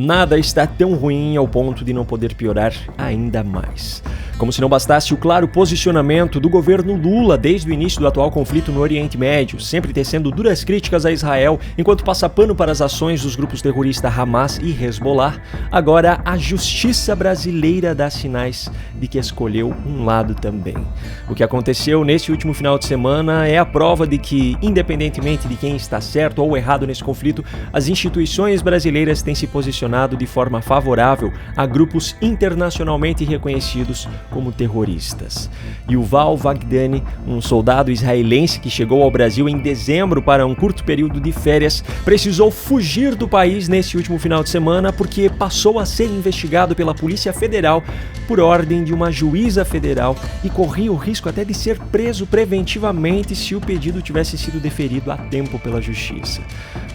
Nada está tão ruim ao ponto de não poder piorar ainda mais. Como se não bastasse o claro posicionamento do governo Lula desde o início do atual conflito no Oriente Médio, sempre tecendo duras críticas a Israel enquanto passa pano para as ações dos grupos terroristas Hamas e Hezbollah, agora a justiça brasileira dá sinais de que escolheu um lado também. O que aconteceu nesse último final de semana é a prova de que, independentemente de quem está certo ou errado nesse conflito, as instituições brasileiras têm se posicionado de forma favorável a grupos internacionalmente reconhecidos como terroristas. Yuval Wagdani, um soldado israelense que chegou ao Brasil em dezembro para um curto período de férias, precisou fugir do país nesse último final de semana porque passou a ser investigado pela Polícia Federal por ordem de uma juíza federal e corria o risco até de ser preso preventivamente se o pedido tivesse sido deferido a tempo pela justiça.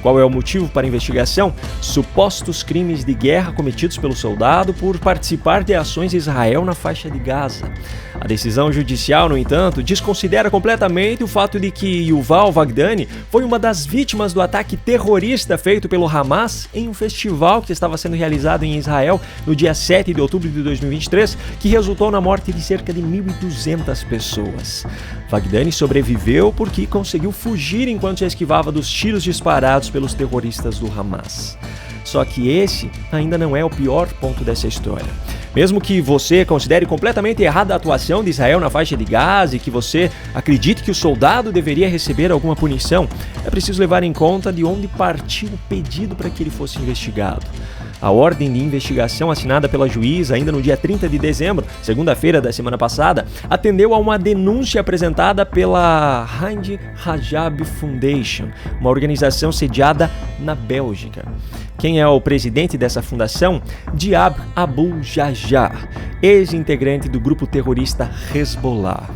Qual é o motivo para a investigação? Supostos crimes de guerra cometidos pelo soldado por participar de ações em Israel na faixa de Gaza. A decisão judicial, no entanto, desconsidera completamente o fato de que Yuval Wagdani foi uma das vítimas do ataque terrorista feito pelo Hamas em um festival que estava sendo realizado em Israel no dia 7 de outubro de 2023, que resultou na morte de cerca de 1.200 pessoas. Wagdani sobreviveu porque conseguiu fugir enquanto se esquivava dos tiros disparados pelos terroristas do Hamas. Só que esse ainda não é o pior ponto dessa história. Mesmo que você considere completamente errada a atuação de Israel na faixa de Gaza e que você acredite que o soldado deveria receber alguma punição, é preciso levar em conta de onde partiu o pedido para que ele fosse investigado. A ordem de investigação assinada pela juíza ainda no dia 30 de dezembro, segunda-feira da semana passada, atendeu a uma denúncia apresentada pela Hand Rajab Foundation, uma organização sediada na Bélgica. Quem é o presidente dessa fundação? Diab Abu Jajah, ex-integrante do grupo terrorista Hezbollah.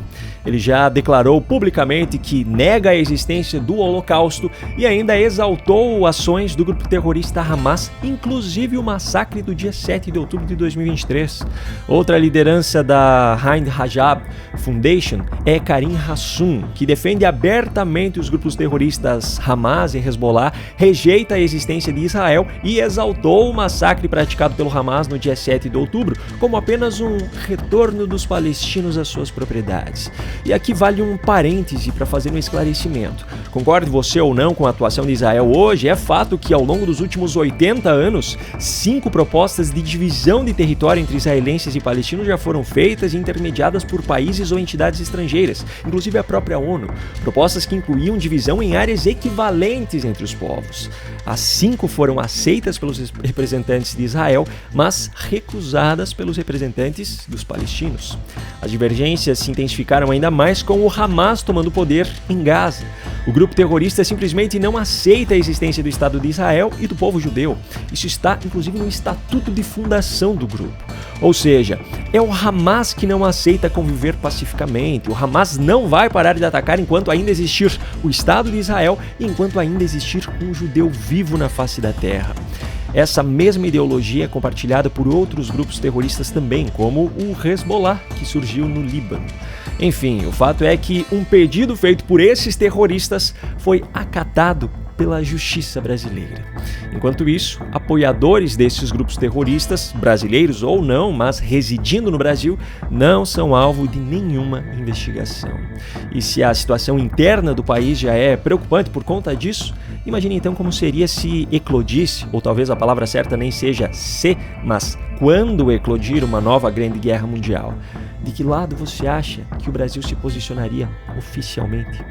Ele já declarou publicamente que nega a existência do Holocausto e ainda exaltou ações do grupo terrorista Hamas, inclusive o massacre do dia 7 de outubro de 2023. Outra liderança da Hand Rajab Foundation é Karim Hassoun, que defende abertamente os grupos terroristas Hamas e Hezbollah, rejeita a existência de Israel e exaltou o massacre praticado pelo Hamas no dia 7 de outubro como apenas um retorno dos palestinos às suas propriedades. E aqui vale um parêntese para fazer um esclarecimento. Concorde você ou não com a atuação de Israel hoje, é fato que ao longo dos últimos 80 anos, 5 propostas de divisão de território entre israelenses e palestinos já foram feitas e intermediadas por países ou entidades estrangeiras, inclusive a própria ONU. Propostas que incluíam divisão em áreas equivalentes entre os povos. As 5 foram aceitas pelos representantes de Israel, mas recusadas pelos representantes dos palestinos. As divergências se intensificaram ainda mais com o Hamas tomando poder em Gaza. O grupo terrorista simplesmente não aceita a existência do Estado de Israel e do povo judeu. Isso está, inclusive, no estatuto de fundação do grupo. Ou seja, é o Hamas que não aceita conviver pacificamente. O Hamas não vai parar de atacar enquanto ainda existir o Estado de Israel e enquanto ainda existir um judeu vivo na face da terra. Essa mesma ideologia é compartilhada por outros grupos terroristas também, como o Hezbollah, que surgiu no Líbano. Enfim, o fato é que um pedido feito por esses terroristas foi acatado pela justiça brasileira. Enquanto isso, apoiadores desses grupos terroristas, brasileiros ou não, mas residindo no Brasil, não são alvo de nenhuma investigação. E se a situação interna do país já é preocupante por conta disso, imagine então como seria se eclodisse, ou talvez a palavra certa nem seja se, mas quando eclodir uma nova grande guerra mundial. De que lado você acha que o Brasil se posicionaria oficialmente?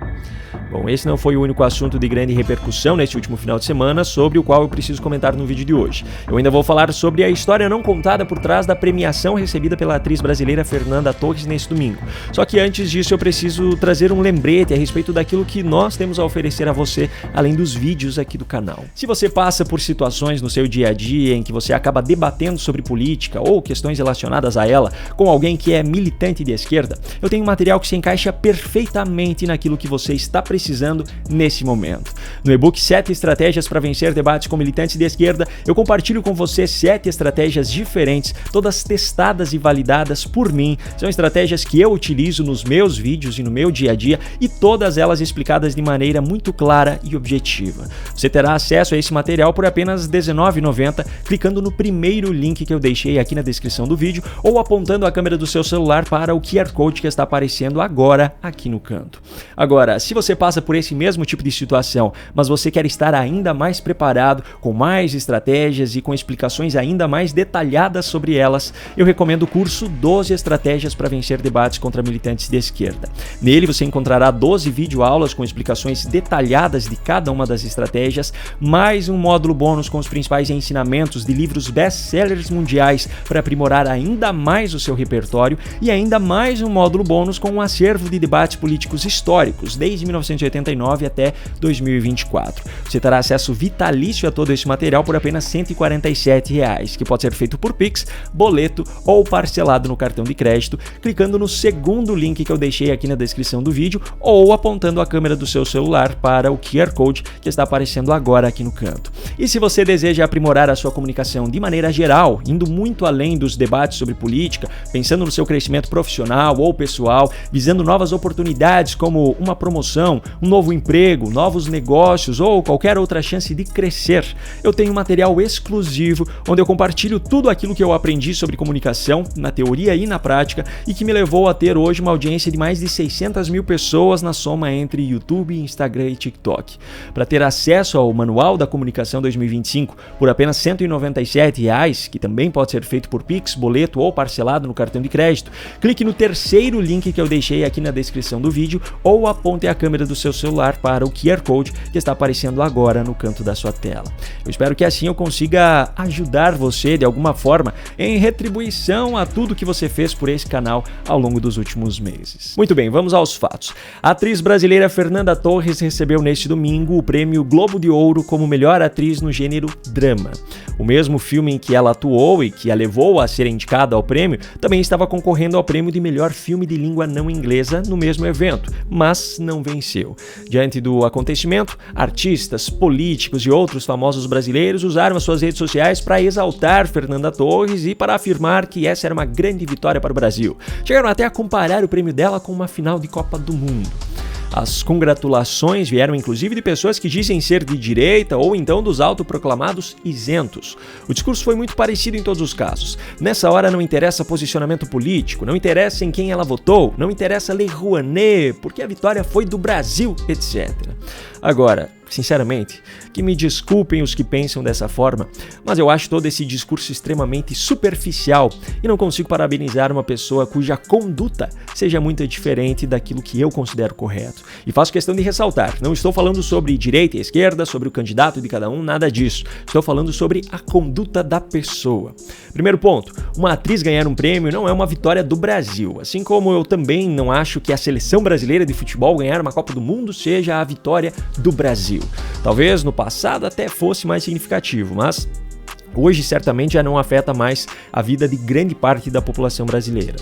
Bom, esse não foi o único assunto de grande repercussão neste último final de semana, sobre o qual eu preciso comentar no vídeo de hoje. Eu ainda vou falar sobre a história não contada por trás da premiação recebida pela atriz brasileira Fernanda Torres neste domingo. Só que antes disso eu preciso trazer um lembrete a respeito daquilo que nós temos a oferecer a você, além dos vídeos aqui do canal. Se você passa por situações no seu dia a dia em que você acaba debatendo sobre política ou questões relacionadas a ela com alguém que é militante de esquerda, eu tenho um material que se encaixa perfeitamente naquilo que você está precisando precisando nesse momento. No e-book 7 estratégias para vencer debates com militantes de esquerda, eu compartilho com você 7 estratégias diferentes, todas testadas e validadas por mim. São estratégias que eu utilizo nos meus vídeos e no meu dia a dia e todas elas explicadas de maneira muito clara e objetiva. Você terá acesso a esse material por apenas R$ 19,90, clicando no primeiro link que eu deixei aqui na descrição do vídeo ou apontando a câmera do seu celular para o QR Code que está aparecendo agora aqui no canto. Agora, se você passa por esse mesmo tipo de situação, mas você quer estar ainda mais preparado, com mais estratégias e com explicações ainda mais detalhadas sobre elas, eu recomendo o curso 12 estratégias para vencer debates contra militantes de esquerda. Nele você encontrará 12 videoaulas com explicações detalhadas de cada uma das estratégias, mais um módulo bônus com os principais ensinamentos de livros best-sellers mundiais para aprimorar ainda mais o seu repertório e ainda mais um módulo bônus com um acervo de debates políticos históricos, desde 1989 até 2024. Você terá acesso vitalício a todo esse material por apenas R$ 147,00, que pode ser feito por Pix, boleto ou parcelado no cartão de crédito, clicando no segundo link que eu deixei aqui na descrição do vídeo ou apontando a câmera do seu celular para o QR Code que está aparecendo agora aqui no canto. E se você deseja aprimorar a sua comunicação de maneira geral, indo muito além dos debates sobre política, pensando no seu crescimento profissional ou pessoal, visando novas oportunidades como uma promoção, um novo emprego, novos negócios ou qualquer outra chance de crescer, eu tenho um material exclusivo onde eu compartilho tudo aquilo que eu aprendi sobre comunicação, na teoria e na prática, e que me levou a ter hoje uma audiência de mais de 600 mil pessoas na soma entre YouTube, Instagram e TikTok. Para ter acesso ao Manual da Comunicação 2025 por apenas R$ 197,00, que também pode ser feito por Pix, boleto ou parcelado no cartão de crédito, clique no terceiro link que eu deixei aqui na descrição do vídeo ou aponte a câmera do seu celular para o QR Code que está aparecendo agora no canto da sua tela. Eu espero que assim eu consiga ajudar você de alguma forma em retribuição a tudo que você fez por esse canal ao longo dos últimos meses. Muito bem, vamos aos fatos. A atriz brasileira Fernanda Torres recebeu neste domingo o prêmio Globo de Ouro como melhor atriz no gênero drama. O mesmo filme em que ela atuou e que a levou a ser indicada ao prêmio também estava concorrendo ao prêmio de melhor filme de língua não inglesa no mesmo evento, mas não venceu. Diante do acontecimento, artistas, políticos e outros famosos brasileiros usaram as suas redes sociais para exaltar Fernanda Torres e para afirmar que essa era uma grande vitória para o Brasil. Chegaram até a comparar o prêmio dela com uma final de Copa do Mundo. As congratulações vieram inclusive de pessoas que dizem ser de direita ou então dos autoproclamados isentos. O discurso foi muito parecido em todos os casos. Nessa hora não interessa posicionamento político, não interessa em quem ela votou, não interessa Lei Rouanet, porque a vitória foi do Brasil, etc. Agora, sinceramente, que me desculpem os que pensam dessa forma, mas eu acho todo esse discurso extremamente superficial e não consigo parabenizar uma pessoa cuja conduta seja muito diferente daquilo que eu considero correto. E faço questão de ressaltar, não estou falando sobre direita e esquerda, sobre o candidato de cada um, nada disso. Estou falando sobre a conduta da pessoa. Primeiro ponto, uma atriz ganhar um prêmio não é uma vitória do Brasil, assim como eu também não acho que a seleção brasileira de futebol ganhar uma Copa do Mundo seja a vitória do Brasil. Talvez no passado até fosse mais significativo, mas hoje certamente já não afeta mais a vida de grande parte da população brasileira.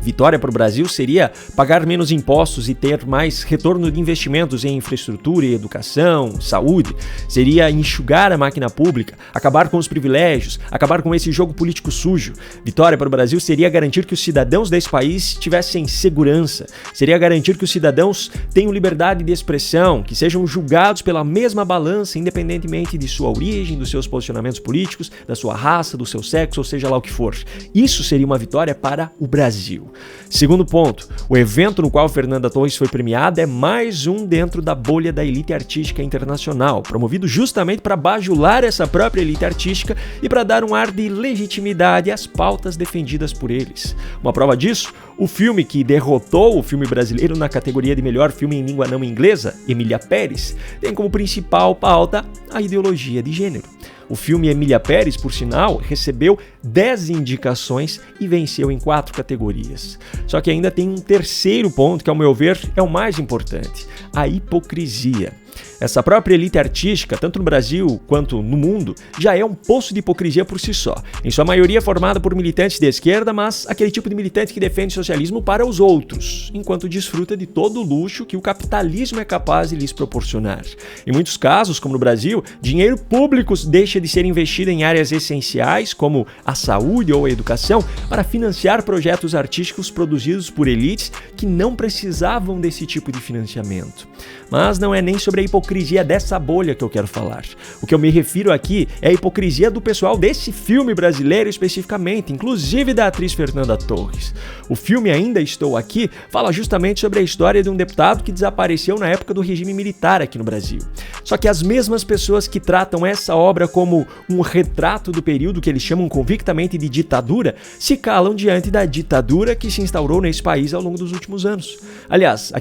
Vitória para o Brasil seria pagar menos impostos e ter mais retorno de investimentos em infraestrutura e educação, saúde. Seria enxugar a máquina pública, acabar com os privilégios, acabar com esse jogo político sujo. Vitória para o Brasil seria garantir que os cidadãos desse país tivessem segurança. Seria garantir que os cidadãos tenham liberdade de expressão, que sejam julgados pela mesma balança, independentemente de sua origem, dos seus posicionamentos políticos, da sua raça, do seu sexo, ou seja lá o que for. Isso seria uma vitória para o Brasil. Segundo ponto, o evento no qual Fernanda Torres foi premiada é mais um dentro da bolha da elite artística internacional, promovido justamente para bajular essa própria elite artística e para dar um ar de legitimidade às pautas defendidas por eles. Uma prova disso, o filme que derrotou o filme brasileiro na categoria de melhor filme em língua não inglesa, Emília Pérez, tem como principal pauta a ideologia de gênero. O filme Emília Pérez, por sinal, recebeu 10 indicações e venceu em 4 categorias. Só que ainda tem um terceiro ponto que, ao meu ver, é o mais importante: a hipocrisia. Essa própria elite artística, tanto no Brasil quanto no mundo, já é um poço de hipocrisia por si só. Em sua maioria formada por militantes de esquerda, mas aquele tipo de militante que defende o socialismo para os outros, enquanto desfruta de todo o luxo que o capitalismo é capaz de lhes proporcionar. Em muitos casos, como no Brasil, dinheiro público deixa de ser investido em áreas essenciais, como a saúde ou a educação, para financiar projetos artísticos produzidos por elites que não precisavam desse tipo de financiamento. Mas não é nem sobre a hipocrisia dessa bolha que eu quero falar. O que eu me refiro aqui é a hipocrisia do pessoal desse filme brasileiro especificamente, inclusive da atriz Fernanda Torres. O filme Ainda Estou Aqui fala justamente sobre a história de um deputado que desapareceu na época do regime militar aqui no Brasil. Só que as mesmas pessoas que tratam essa obra como um retrato do período que eles chamam convictamente de ditadura, se calam diante da ditadura que se instaurou nesse país ao longo dos últimos anos. Aliás,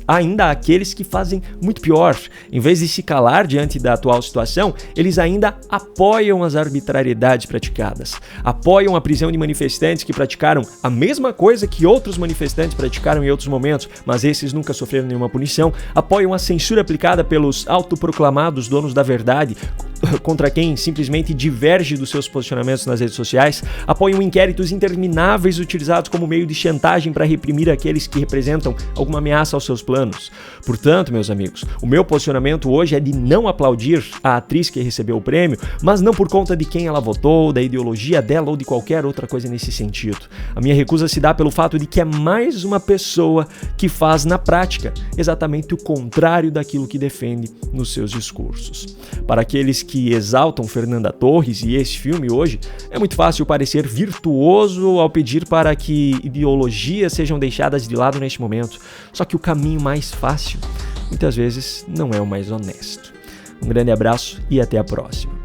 ainda aqueles que fazem muito pior. Em vez de se calar diante da atual situação, eles ainda apoiam as arbitrariedades praticadas. Apoiam a prisão de manifestantes que praticaram a mesma coisa que outros manifestantes praticaram em outros momentos, mas esses nunca sofreram nenhuma punição. Apoiam a censura aplicada pelos autoproclamados donos da verdade contra quem simplesmente diverge dos seus posicionamentos nas redes sociais, apoiam inquéritos intermináveis utilizados como meio de chantagem para reprimir aqueles que representam alguma ameaça aos seus planos. Portanto, meus amigos, o meu posicionamento hoje é de não aplaudir a atriz que recebeu o prêmio, mas não por conta de quem ela votou, da ideologia dela ou de qualquer outra coisa nesse sentido. A minha recusa se dá pelo fato de que é mais uma pessoa que faz na prática exatamente o contrário daquilo que defende nos seus discursos. Para aqueles que exaltam Fernanda Torres e esse filme hoje, é muito fácil parecer virtuoso ao pedir para que ideologias sejam deixadas de lado neste momento. Só que o caminho mais fácil, muitas vezes, não é o mais honesto. Um grande abraço e até a próxima.